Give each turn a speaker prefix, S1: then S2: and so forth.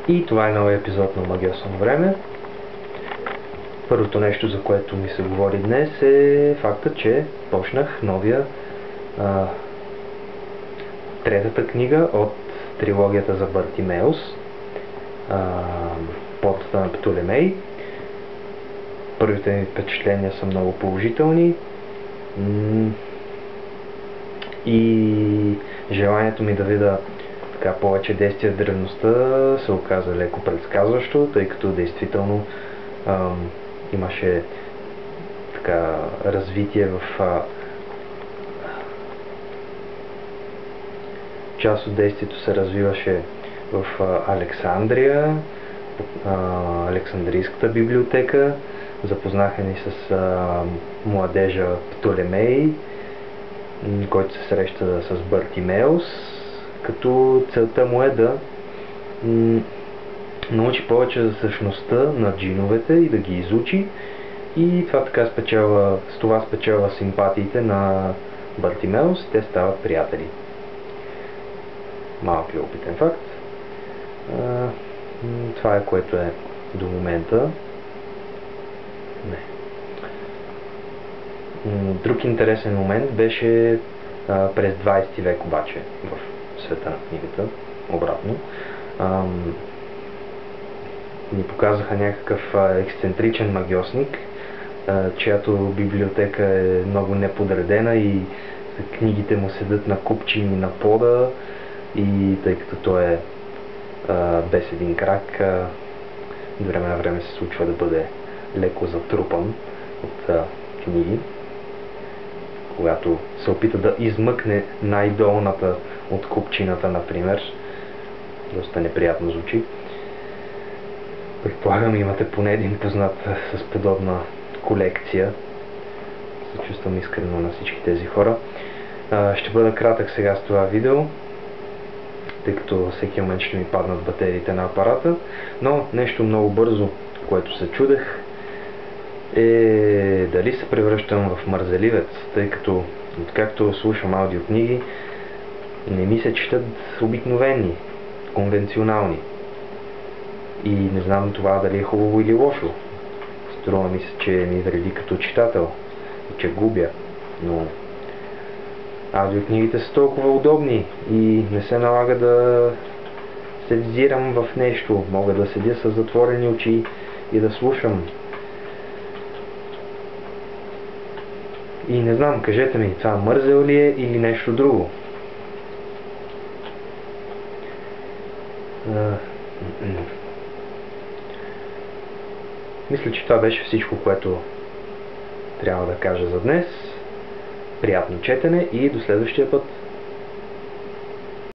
S1: И това е новия епизод на Магиосно време. Първото нещо, за което ми се говори днес, е факта, че почнах новия третата книга от трилогията за Бартимеус, Портата на Птолемей. Първите ми впечатления са много положителни и желанието ми да видя повече действия в древността се оказа леко предсказващо, тъй като действително имаше развитие в част от действието се развиваше в Александрия, Александрийската библиотека. Запознаха ни с младежа Птолемей, който се среща с Бартимеус, като целта му е да научи повече за същността на джиновете и да ги изучи, и това с това спечелва симпатиите на Бартимеус, те стават приятели. Малък любопитен факт. Това е, което е до момента. Друг интересен момент беше през 20 век обаче в света на книгата, обратно. Ни показаха някакъв ексцентричен магиосник, чиято библиотека е много неподредена и книгите му седат на купчини на пода, и тъй като той е без един крак, от време на време се случва да бъде леко затрупан от книги. Когато се опита да измъкне най-долната от купчината, например, доста неприятно звучи. Предполагам, имате поне един познат с подобна колекция. Се чувствам искрено на всички тези хора. Ще бъда кратък сега с това видео, тъй като всеки момент ще ми паднат батериите на апарата, но нещо много бързо, което се чудех, е дали се превръщам в мързеливец, тъй като откакто слушам аудиокниги, не ми се четат обикновени, конвенционални. И не знам това дали е хубаво или лошо. Струва ми се, че ми вреди като читател и че губя, но аудиокнигите са толкова удобни и не се налага да се взирам в нещо. Мога да седя с затворени очи и да слушам. И не знам, кажете ми, това мързел ли е или нещо друго? Мисля, че това беше всичко, което трябва да кажа за днес. Приятно четене и до следващия път!